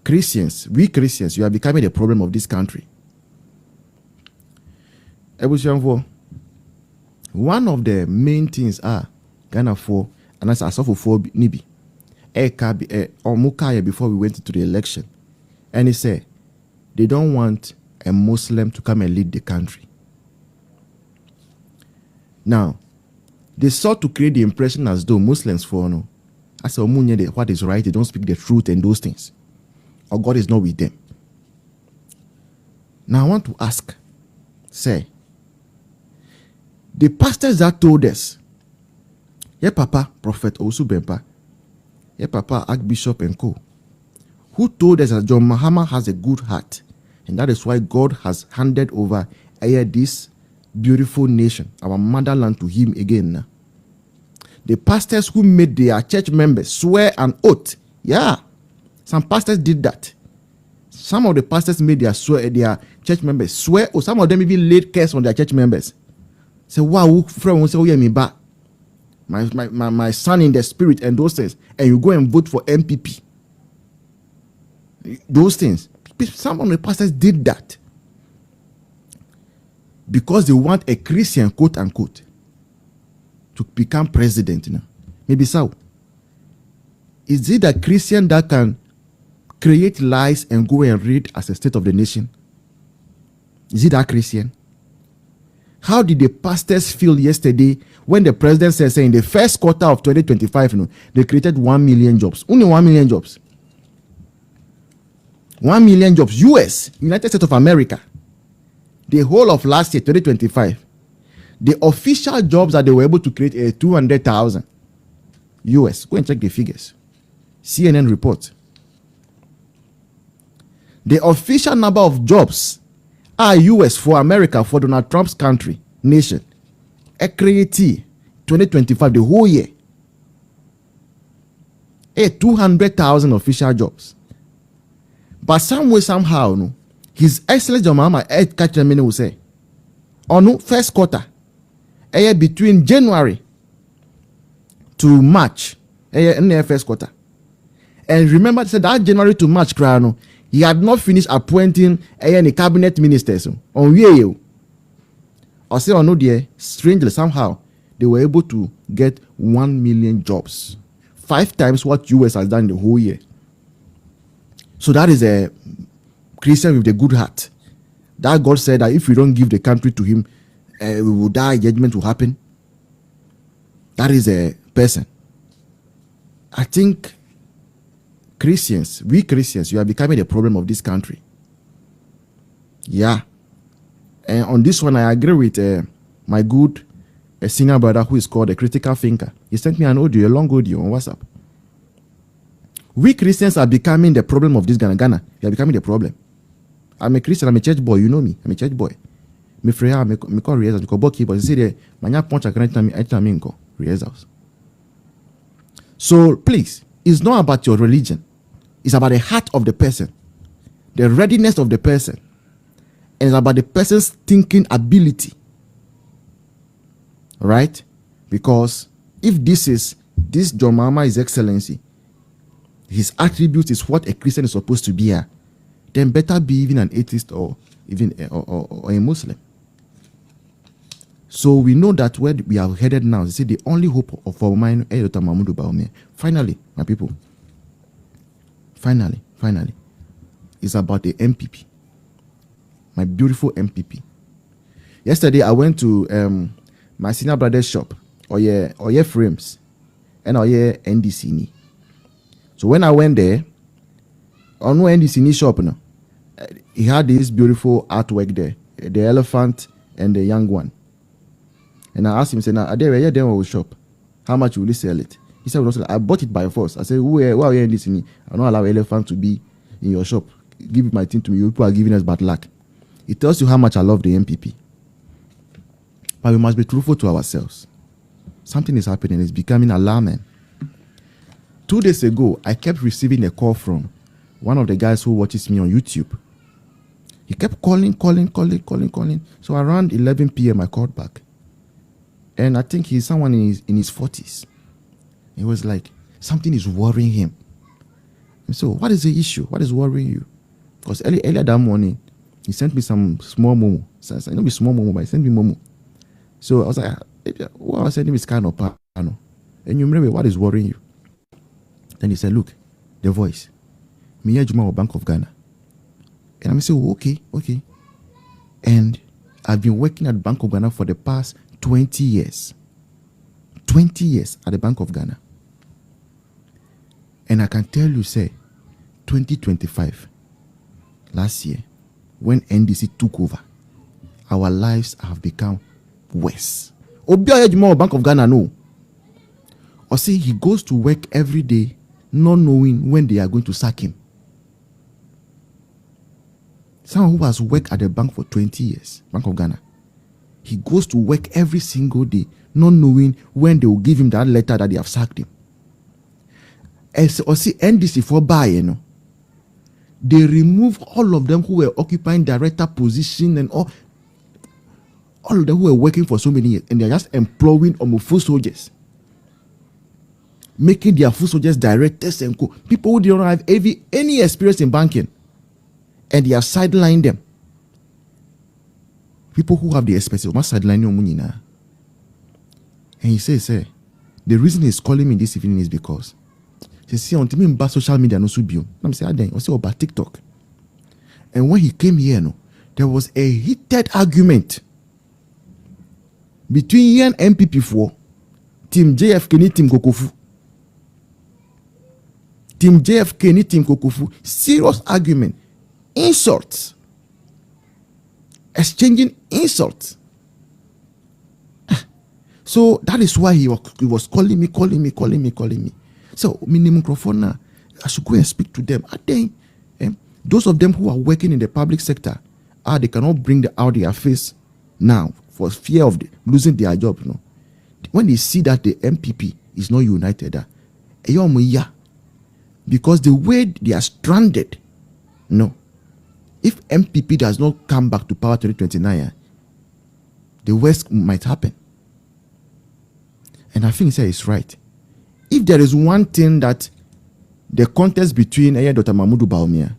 Christians, we Christians, you are becoming the problem of this country. One of the main things are Ghana for, and as for Nibi, before we went into the election, and he said they don't want a Muslim to come and lead the country. Now, they sought to create the impression as though Muslims as what is right, they don't speak the truth and those things, or God is not with them. Now, I want to ask, say, the pastors that told us, yeah, Papa, Prophet Osu Bempa, yeah, Papa, Archbishop and co, who told us that John Mahama has a good heart, and that is why God has handed over this beautiful nation, our motherland, to him again. The pastors who made their church members swear an oath, yeah, some pastors did that. Some of the pastors made their church members swear, or some of them even laid curse on their church members. Say, wow, friend will say, oh yeah, me back. My son in the spirit and those things, and you go and vote for NPP. Those things. Some of the pastors did that because they want a Christian, quote unquote, to become president. Maybe so. Is it a Christian that can create lies and go and read as a state of the nation? Is it that Christian? How did the pastors feel yesterday when the president said, in the first quarter of 2025, they created 1 million jobs? Only 1 million jobs. 1 million jobs. US, United States of America. The whole of last year, 2025. The official jobs that they were able to create are 200,000. US. Go and check the figures. CNN report. The official number of jobs are US for America, for Donald Trump's country, nation. Equity 2025, the whole year. 200,000 official jobs. But some way, somehow, His Excellency John Mahama, catch me will say, first quarter, between January to March, in the first quarter. And remember, that January to March, he had not finished appointing any cabinet ministers on you. Or say, strangely, somehow, they were able to get 1 million jobs. 5 times what US has done the whole year. So that is a Christian with a good heart. That God said that if we don't give the country to him, we will die, judgment will happen. That is a person. I think Christians, we Christians, you are becoming the problem of this country. Yeah. And on this one, I agree with my good singer brother who is called a critical thinker. He sent me an audio, a long audio on WhatsApp. We Christians are becoming the problem of this Ghana. We are becoming the problem. I'm a Christian, I'm a church boy, you know me. I'm a church boy. Me freya, me call rehearsals, me call book keyboard. You see the manya punch I can call rehearsals. So please, it's not about your religion. It's about the heart of the person, the readiness of the person, and it's about the person's thinking ability. Right? Because if this John Mahama, His Excellency, his attributes is what a Christian is supposed to be, then better be even an atheist or even or a Muslim. So we know that where we are headed now, they say the only hope of our mind is Dr. Mahmoud Bawumia. Finally, my people. Finally, it's about the NPP. My beautiful NPP. Yesterday, I went to my senior brother's shop, Oye Frames, and Oye NDC. So when I went there, on NDC shop, he had this beautiful artwork there, the elephant and the young one. And I asked him, "Say, now, where they will shop? How much will you sell it?" He said, "I bought it by force." I said, "Where are you in this? I don't allow elephant to be in your shop. Give my thing to me. You people are giving us bad luck." It tells you how much I love the NPP. But we must be truthful to ourselves. Something is happening. It's becoming alarming. 2 days ago, I kept receiving a call from one of the guys who watches me on YouTube. He kept calling. So around 11 p.m., I called back. And I think he's someone in his 40s. He was like, something is worrying him. So what is the issue? What is worrying you? Because earlier that morning, he sent me some small momo. So I said, not be small momo, but he sent me momo. So I was like, what I was sending me is kind of pano. And you remember what is worrying you? Then he said, look, the voice. Me Juma Bank of Ghana. And I'm saying, okay. And I've been working at Bank of Ghana for the past 20 years. 20 years at the Bank of Ghana. And I can tell you, say, 2025, last year, when NDC took over, our lives have become worse. Obiya Juma Bank of Ghana, no. Or see, he goes to work every day, not knowing when they are going to sack him. Someone who has worked at the bank for 20 years, Bank of Ghana, he goes to work every single day, not knowing when they will give him that letter that they have sacked him. Or see, NDC for buy, you know, they remove all of them who were occupying director position and all of them who were working for so many years, and they're just employing almost full soldiers, making their full soldiers directors and people who don't have any experience in banking, and they are sidelining them. People who have the experience must sideline your money now. And he says, the reason he's calling me this evening is because he see on me about social media no subium. I'm saying, I say about TikTok. And when he came here, no, there was a heated argument between and NPP for Team JFK and Team Kokofu. Team JFK and Team Kokofu. Serious argument. Insults. Exchanging insults. So that is why he was calling me. So, minimum microphone now, I should go and speak to them. I think those of them who are working in the public sector, they cannot bring out their face now for fear of losing their job. You know? When they see that the NPP is not united, because the way they are stranded, no. If NPP does not come back to power 2029, the worst might happen. And I think it's right. If there is one thing that the contest between Dr. Mahmoud Bawumia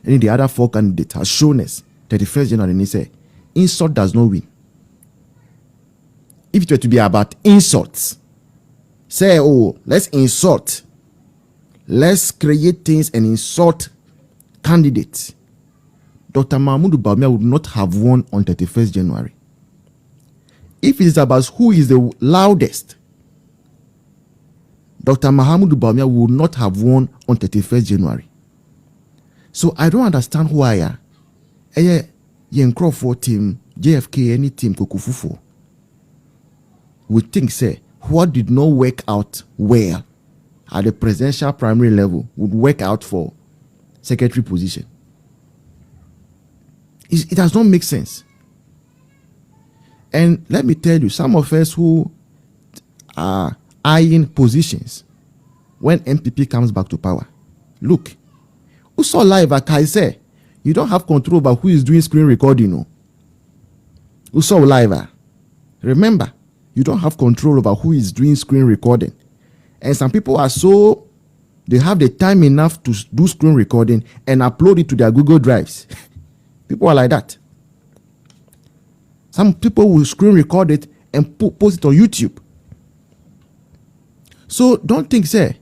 and the other four candidates has shown us 31st January, and he said, insult does not win. If it were to be about insults, say, let's insult. Let's create things and insult candidates. Dr. Mahmoud Bawumia would not have won on 31st January. If it is about who is the loudest, Dr. Mahmoud Bawumia would not have won on 31st January. So I don't understand why for team JFK any team Kokufu we think say what did not work out well at the presidential primary level would work out for secretary position. It does not make sense. And let me tell you, some of us who are eyeing positions when NPP comes back to power, look, who saw live at Kaise, you don't have control over who is doing screen recording. No? Who saw live? Remember, you don't have control over who is doing screen recording. And some people are so, they have the time enough to do screen recording and upload it to their Google Drives. People are like that. Some people will screen record it and post it on YouTube. So don't think, say,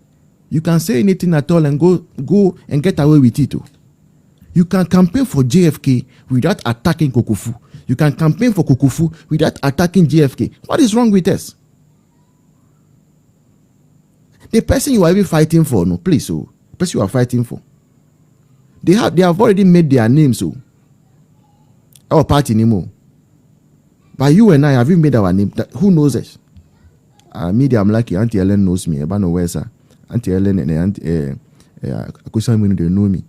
you can say anything at all and go and get away with it. Too. You can campaign for JFK without attacking Kokufu. You can campaign for Kokufu without attacking JFK. What is wrong with us? The person you are even fighting for, no, please, the person you are fighting for, they have already made their names, our party anymore. But you and I have even made our name. Who knows us? Media, I'm lucky. Auntie Ellen knows me. I don't know where, sir. Auntie Ellen and Auntie Akusa, they know me.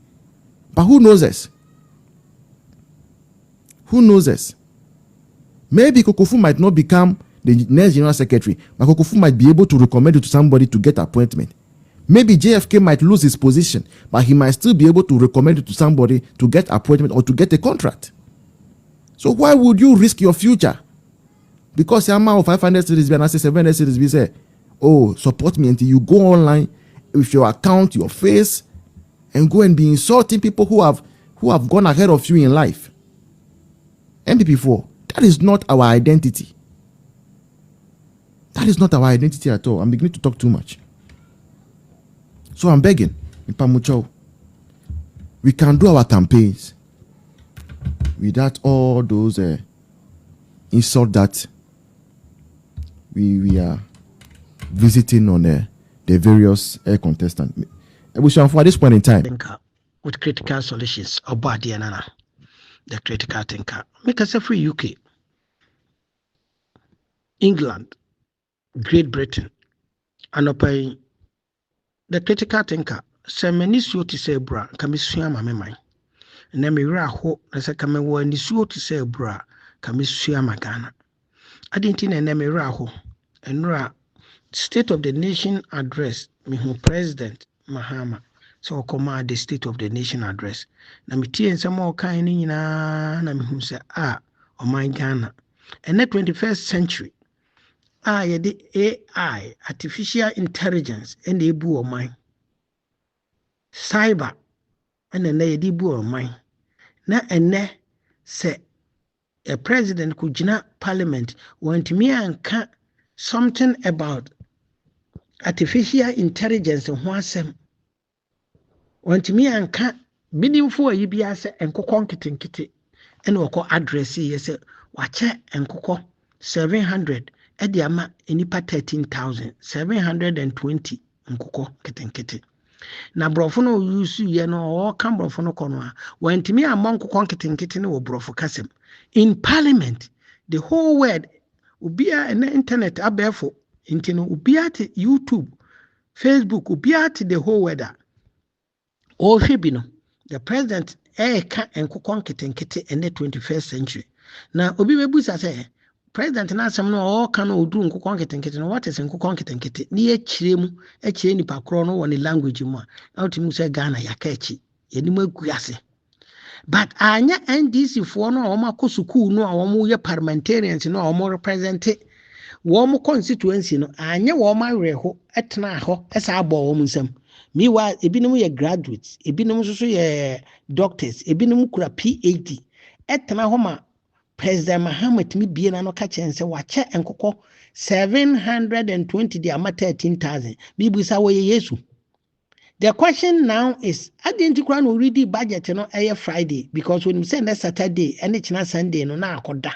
But who knows us? Who knows us? Maybe Kokofu might not become the next general secretary, but Kokofu might be able to recommend it to somebody to get appointment. Maybe JFK might lose his position, but he might still be able to recommend it to somebody to get appointment or to get a contract. So why would you risk your future? Because I'm out 500 cities and I say 700 cities, we say, support me until you go online with your account, your face, and go and be insulting people who have gone ahead of you in life. NPP4, that is not our identity. That is not our identity at all. I'm beginning to talk too much. So I'm begging, Ipamucho, we can do our campaigns without all those insults that we are visiting on the various contestants. For this point in time, with critical solutions or body and the critical thinker, make us a free UK, England, Great Britain, and pay the critical thinker. Say many suit to say bra, Kamisua Mamma. And then me raho, as I come and suit to say bra, Kamisua Magana. I didn't think and me raho, and ra State of the Nation address, me who President Mahama. So command the State of the Nation address. Na me tie some more kind na me who say oh my Ghana. And the 21st century. The AI, artificial intelligence, and the boo of mine. Cyber, and then the boo of mine. Na and ne say a president could not parliament want me and something about artificial intelligence and whatsem. Want me and bidding for a UBS and coconkitin kitty and wako address yes, watch and coco 700. Ediama enipa 13,720 nkoko kitenkete na brofo no use ye no o kan brofo no kono a wantimi amon nkoko kitenkete ne wo brofo kasem in parliament the whole world ubia na internet abefo intino ubia te YouTube Facebook ubia te the whole world o hwebi no the president ka nkoko kitenkete in the 21st century na obi bebusa say President Nasam no all can do nkukon ketenkete no what is nkukon ketenkete ni echiremu echire nipa kro no woni language mu a ultimu say Ghana yakechi yenimu aguase but anya NDC fo no omako school no a omo ye parliamentarians no omo represent wo constituency no anya wo ma reho etena ho esa abo wo nsam miwa ebinom ye graduates ebinom so ye doctors ebinom kura PhD etena ho ma President Mahama timi bie na no ka chense wache enkoko 720 the ama 13,000 bibusa wo Yesu. The question now is identical no ready budget no Friday because when you say next Saturday and china Sunday no na akoda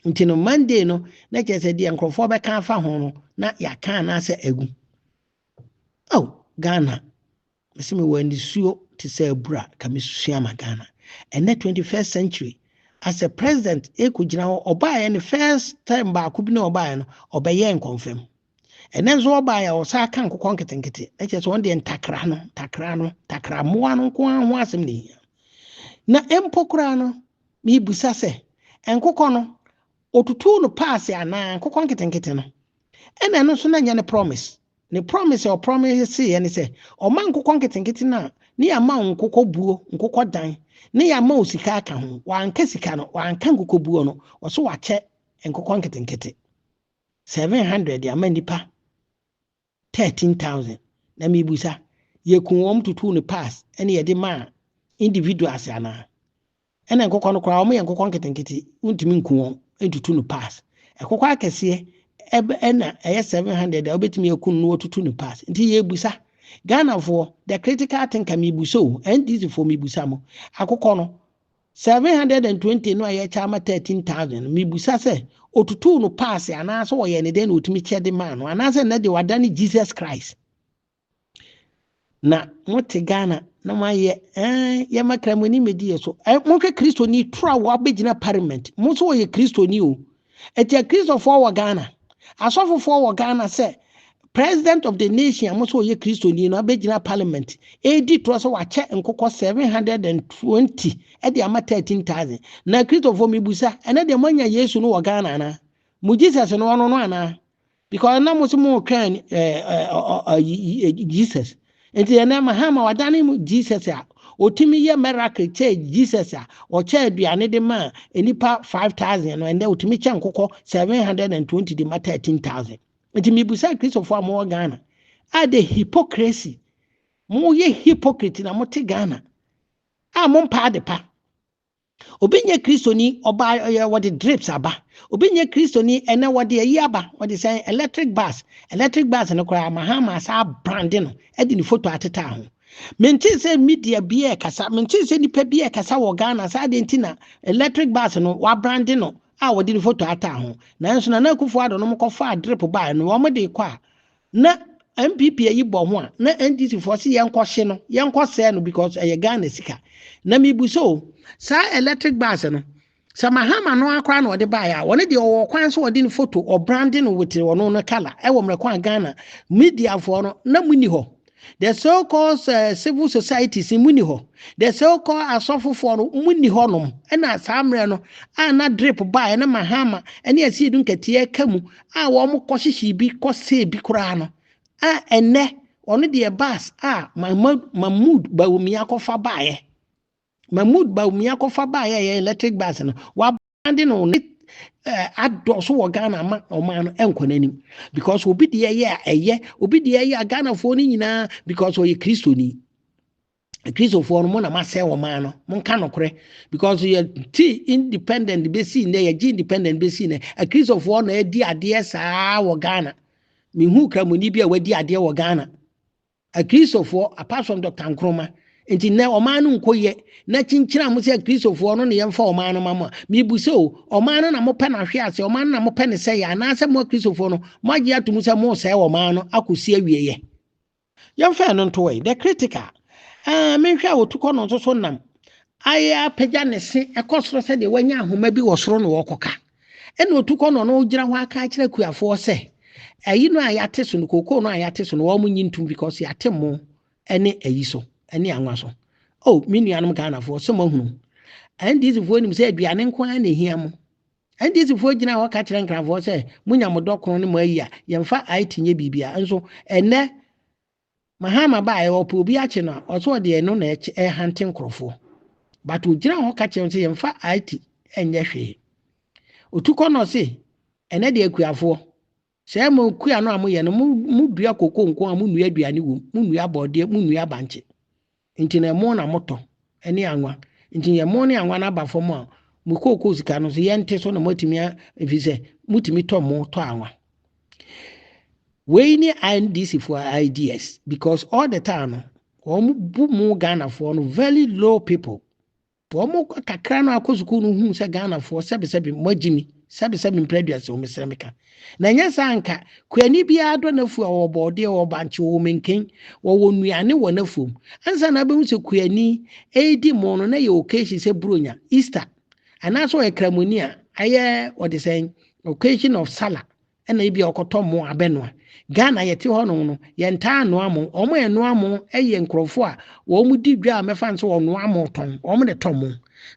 nti no Monday no na chese di enkrofo be kan fa ho no na ya kan na se egu Ghana mesime wani suo ti se bra kamisuya ma Ghana and the 21st century as a president ekujina obaye the first time ba ku bi na obaye no obeye nkonfam enen so obaye o sa kan kokon ketenkete e che so on de takra mo anu ko ho asem ni na empokura no mi busa se enkokon no otutu no pass ana kokon ketenkete no ena no so na nya ne promise or promise say ene se o man kokon ketenkete na ni ama nkokọ buo nkokọ dan ne ya ma osika aka ho wanka sika no wanka nkokọ buo no oso wache nkokọ nketenkete 700 ya ma nipa 13,000 na mibusa ye kun wom tutu ne pass ene ye de ma individuals ana ene nkokọ no kora o ma nkokọ nketenkete untimi nkun wom etutu ne pass ekokọ akese ena 700 obetimi ekun no tutu ne pass nti ye busa Ghana for the critical thinker mi buso and this for mi busamo akoko no 720 no aye chama 13,000 mi busa se otutu no pass ana so ye ne den otumi chede man no ana se na de wadani Jesus Christ na mote Ghana na maye ye makramoni medi so mo ke Kristo ni tura wo abegina parliament mo so ye Kristo ni o etia Kristo for wo Ghana asofo for wo Ghana se President of the nation amoso ye Kristo ni no abegina parliament edi to so wache nkokọ 720 e de ama 13,000 na Kristo for mibusa ene de manya Yesu no Ghana na mu Jesus no no ana because na mo so mo kan Jesus enti ene Mahama wadane mu Jesus a otimi ye miracle che Jesus a o che aduane de ma enipa 5,000 no ende otimi che nkokọ 720 de ma 13,000 enti mibusa Christopher mo Ghana the hypocrisy mo ye hypocrite na mo te Ghana mo mpa de pa obi nye kristoni oba what the drips aba obi nye kristoni ene what the yi aba what the say electric bus no kra Mahama sa branding no e di ni photo ateta ho menti say media bi kasa menti say nipa bi kasa wo Ghana sa de ntina electric bus no wa branding no what the photo ata ho nanso na akufo ado no mkofa drip ba no wo de kwa na NPP yi bo ho a na NDC for se yenkɔ hye no yenkɔ sɛ no because Ghana sika na mibu so sa electric bus no sa Mahama no akra na ɔde ba ya wɔne de ɔwɔ kwan so ɔde ne photo or branding with ɔno no color ɛwɔ mrekɔ Ghana media for no na muni hɔ the so called civil societies muni hɔ the so called asɔfo for no muni hɔ nom ɛna saa mre no na drip ba na Mahama ɛne asi edu nketie ka mu wɔn kɔ hyehyɛ bi kɔ sɛ bi koraa no ene ono de bus Mahmoud Bawumia kofa bae Mahmoud Bawumia kofa bae electric bus no wa branding no adoso wo Ghana ma no enkonanim because obi de ye obi de ye Ghana fo ni nyina because oye kristoni kristofo no mo na ma se wo ma no mo nka no kore because ye ti independent be si ne ye independent be si ne a kristofo no e di ade saa wo Ghana mihu kramoni bi a wadi ade wo Ghana a kristofo apart from Dr. Nkrumah enti na oman no nkoye na chinchira mo se kristofo no ne yemfa oman no mama mi bu se oman no na mo pe na hwe ase oman no na mo pe ne se ya na se mo kristofo no mo agi atum se mo se oman no akosi awieye yemfa no nto we the critical me hwe a otukọ no so nam aya pagya ne se ekosoro se de wanya ahoma bi wo soro no wokoka ena otukọ no gira ho aka kire kuafo se ayi no ayate so no kokoo no ayate so no wo munyi ntum because yate mo ene ayi so ene anwa so minuanom Ghana fo so mahunu these fo nim say aduane nko na hia mo these fo gina ho ka kire nkrafo say munya mo dokron ne mo ayi a yemfa aitinye bibia enso ene Mahama ba e opo obi ache no oso de eno na hante nkrofo but ogina ho ka kire say yemfa aiti enye hwe otukọ no say ene de akuafo se mo kua no amoye no mu dua koko nko amu nua aduane wo mu nua bode mu nua banche nti na mo na moto ene anwa nti ye mo ne anwa na ba fom a mu koko sika no so ye nte so na motimi efise mutimi to mo to anwa we ni NDC for ideas because all the time o bu mu Ghana for no very low people o mo kakra no akosuku no hu se Ghana for sebe magimi sebe mpredus o mesremeka na nya sanka kwani bia do na fu o bode o banche o menken wo nuane wo na fu ansa na be hu se kwani edi mo no na ye occasion se bronya Easter ana so ekramoni a aye what they saying occasion of Salah ena e bia okoto mo abeno Ghana yete ho no ye nta ano amo o mo eno amo eye nkrofo a wo mu di dwa mefa nso wo no amo ton o mo de tomo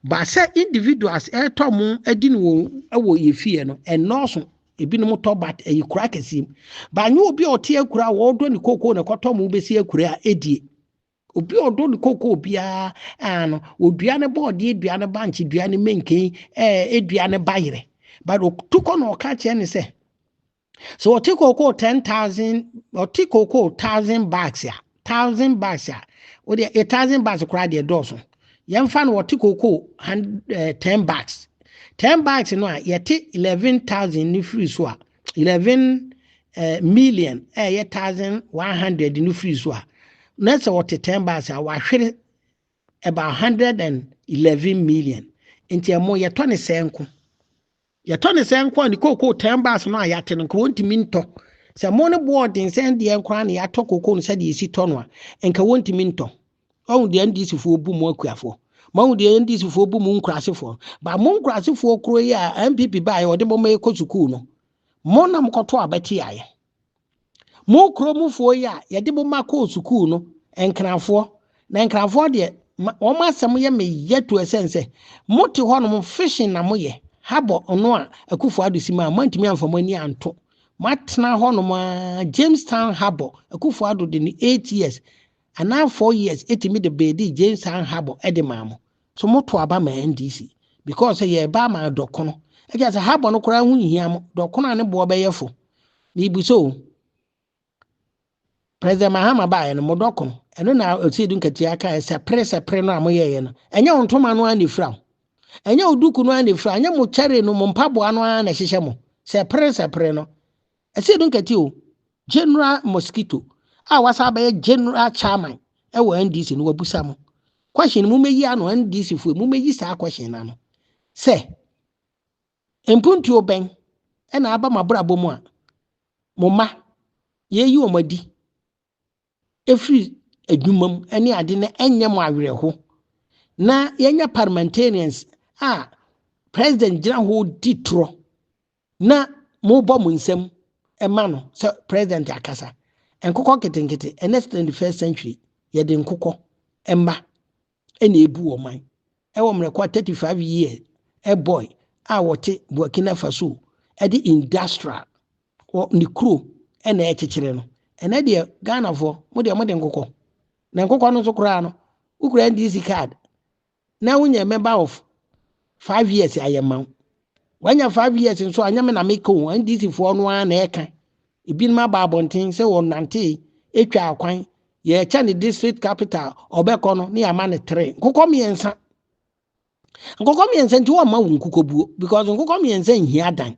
ba se individuals tomo adi no wo ye fie no enoso ebinom to bat ayikura kesim ba nyu obi ote akura wo do ni koko na kotomo besi akura a edie obi odo ni koko bia ano odua ne body edua ne banchi dua ne menken edua ne bayire but tukọ na oka che ne se so ote koko 10,000 ote koko 1,000 bags ya 1,000 bags ya o de 1,000 bags kura de doso yemfa no ote koko 10 bags 10 bags no a yete 11,000 ni free so a 11 million 1,100 ni free so a na se wote 10 bags a wa hwere about 111 million enti emo yeto ne senko ni koko 10 bags no a yate no ko ntimi nto se mo ne boarding send de enkwa na yato koko no se de esi to no a enka wontimi nto on de ndisi fo bu mo akuafo mawu de ndisi fo bu mu nkrasefo ba mu nkrasefo kro yi a NPP ba ya ode bo ma ekosuku no mo na mkoto abati aye mo kro mu fo yi a ye de bo ma ko suku no enkrafo na enkrafo de o ma asem ye me yeto esense moti ho no fishing na mo ye habo ono a akufo adosima a mantimi amfamo ni anto matna ho no ma Jamestown habo akufo ado de ni 8 years and now 4 years etimi de bedi Jamestown habo edemamo so moto aba ma NDC because ye ba ma dokono e ja habo no kora hu hiam dokono ne bo be yefo ni bu so President Mahama bae no modoko eno na otidu nkatia aka sepre no amoyeye no enye ontoma no ani fra enye oduku no ani fra enye mo chere no mo mpaboa no na hyehye mo sepre no esidu nkati o general mosquito a wasa ba general chairman e wo NDC no wabusa mo question mu meyi ano NDC fu mu meyi sa question na no se empuntu oben e na aba mabrabo mu a mo ma yeyi o madi efiri adwumam ene ade na enye mo awerɛho na yenya parliamentarians president gyina ho ditro na mo bɔ mo nsam ema no so president akasa enkokɔ ketenkete next 21st century ye de nkokɔ emma ene ebu wo man e wo mrekɔ 35 years a boy wote Burkina Faso e di industrial o ni kro ene ekekere no ene de Ghana fo mo de nkokɔ na nkokɔ no so kura no ukura NDC card na wunye member of 5 years ayema wanya 5 years nso anyame na meko NDC fo no na eka ibinma ba abonten se won nante etwa akwan ye cha ne district capital obeko no ne yama ne 3 nkokɔ miensa nti wo ma wo nkokɔ buo because nkokɔ miensa nhia dan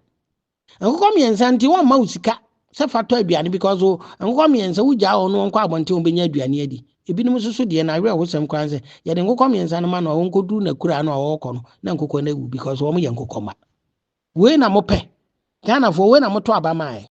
nkokɔ miensa nti wo ma wo sika se fato aduane because nkokɔ miensa wo gya ono nkɔ abonten obenya aduane adi ebinum susu de na awerɛ hosam kwan se ye de nkokɔ miensa no ma no wo nkodu na kura na wo kɔ no na nkokɔ na wu because wo mo ye nkokɔ ma we na mo pɛ Ghana fo we na mo to abama